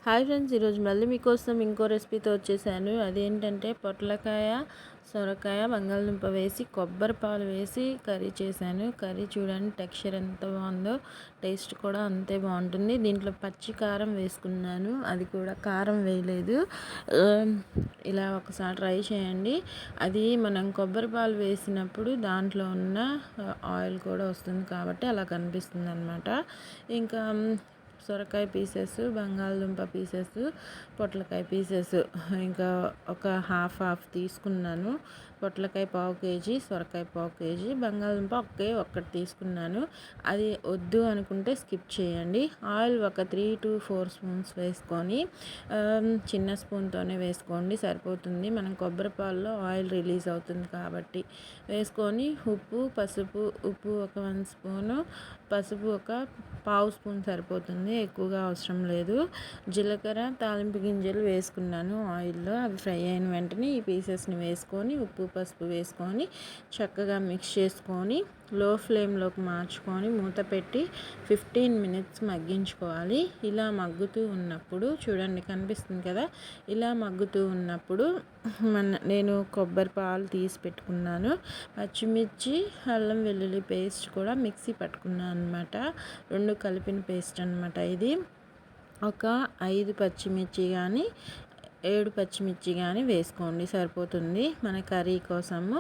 Hi friends, ఈరోజు మళ్ళీ మీకోసం ఇంకో రెసిపీతో వచ్చేసాను. అదేంటంటే పొట్లకాయ, సొరకాయ, బంగాళదుంప వేసి కొబ్బరి పాలు వేసి కర్రీ చేశాను. కర్రీ చూడండి టెక్స్చర్ ఎంత బాగుందో, టేస్ట్ కూడా అంతే బాగుంటుంది. దీంట్లో పచ్చి కారం వేసుకున్నాను, అది కూడా కారం వేయలేదు. ఇలా ఒకసారి ట్రై చేయండి. అది మనం కొబ్బరి పాలు వేసినప్పుడు దాంట్లో ఉన్న ఆయిల్ కూడా వస్తుంది కాబట్టి అలా కనిపిస్తుంది అన్నమాట. ఇంకా సొరకాయ పీసెస్, బంగాళదుంప పీసెస్, పొట్లకాయ పీసెస్ ఇంకా ఒక హాఫ్ తీసుకున్నాను. పొట్లకాయ పావు కేజీ, సొరకాయ పావు కేజీ, బంగాళదుంప ఒక్కటి తీసుకున్నాను. అది వద్దు అనుకుంటే స్కిప్ చేయండి. ఆయిల్ ఒక 3 to 4 స్పూన్స్ వేసుకొని, చిన్న స్పూన్తోనే వేసుకోండి సరిపోతుంది. మనం కొబ్బరి పాలలో ఆయిల్ రిలీజ్ అవుతుంది కాబట్టి వేసుకొని ఉప్పు ఒక 1 స్పూను, పసుపు ఒక పావు స్పూన్ సరిపోతుంది, ఎక్కువగా అవసరం లేదు. జీలకర్ర, తాలింపు గింజలు వేసుకున్నాను ఆయిల్లో. అవి ఫ్రై అయిన వెంటనే ఈ పీసెస్ని వేసుకొని ఉప్పు పసుపు వేసుకొని చక్కగా మిక్స్ చేసుకొని లో ఫ్లేమ్లోకి మార్చుకొని మూత పెట్టి 15 minutes మగ్గించుకోవాలి. ఇలా మగ్గుతూ ఉన్నప్పుడు చూడండి కనిపిస్తుంది కదా, ఇలా మగ్గుతూ ఉన్నప్పుడు నేను కొబ్బరి పాలు తీసి పెట్టుకున్నాను. పచ్చిమిర్చి, అల్లం వెల్లుల్లి పేస్ట్ కూడా మిక్సీ పట్టుకున్నాను అనమాట. 2 కలిపిన పేస్ట్ అనమాట ఇది. ఒక 5 పచ్చిమిర్చి కానీ 7 పచ్చిమిర్చి కానీ వేసుకోండి సరిపోతుంది మన కర్రీ కోసము.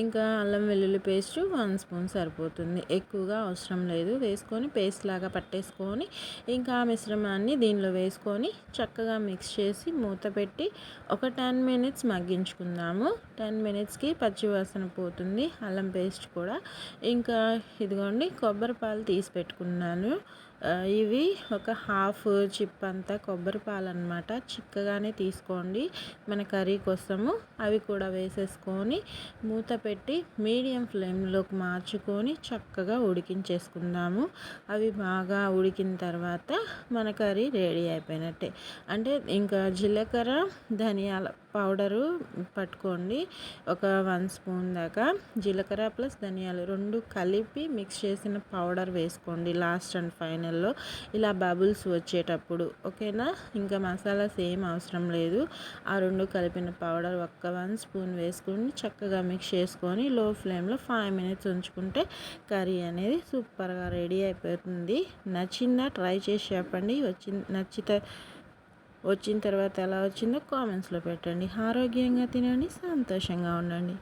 ఇంకా అల్లం వెల్లుల్లి పేస్ట్ 1 స్పూన్ సరిపోతుంది, ఎక్కువగా అవసరం లేదు. వేసుకొని పేస్ట్ లాగా పట్టేసుకొని ఇంకా ఆ మిశ్రమాన్ని దీనిలో వేసుకొని చక్కగా మిక్స్ చేసి మూత పెట్టి ఒక 10 minutes మగ్గించుకుందాము. 10 minutesకి పచ్చివాసన పోతుంది, అల్లం పేస్ట్ కూడా. ఇంకా ఇదిగోండి కొబ్బరి పాలు తీసి పెట్టుకున్నాను. ఇవి ఒక హాఫ్ చిప్ అంతా కొబ్బరి పాలు అనమాట. చిక్కగానే తీసుకోండి మన కర్రీ కోసము. అవి కూడా వేసేసుకొని మూత పెట్టి మీడియం ఫ్లేమ్లోకి మార్చుకొని చక్కగా ఉడికించేసుకుందాము. అవి బాగా ఉడికిన తర్వాత మన కర్రీ రెడీ అయిపోయినట్టే. అంటే ఇంకా జీలకర్ర, ధనియాల పౌడరు పట్టుకోండి ఒక 1 స్పూన్ దాకా. జీలకర్ర ప్లస్ ధనియాలు 2 కలిపి మిక్స్ చేసిన పౌడర్ వేసుకోండి లాస్ట్ అండ్ ఫైనల్లో, ఇలా బబుల్స్ వచ్చేటప్పుడు. ఓకేనా, ఇంకా మసాలాస్ ఏం అవసరం లేదు. ఆ 2 కలిపిన పౌడర్ ఒక్క 1 స్పూన్ వేసుకొని చక్కగా మిక్స్ చేసుకొని లో ఫ్లేమ్లో 5 minutes ఉంచుకుంటే కర్రీ అనేది సూపర్గా రెడీ అయిపోతుంది. నచ్చిందా? ట్రై చేసి చెప్పండి. వచ్చిన తర్వాత ఎలా వచ్చిందో కామెంట్స్లో పెట్టండి. ఆరోగ్యంగా తినండి, సంతోషంగా ఉండండి.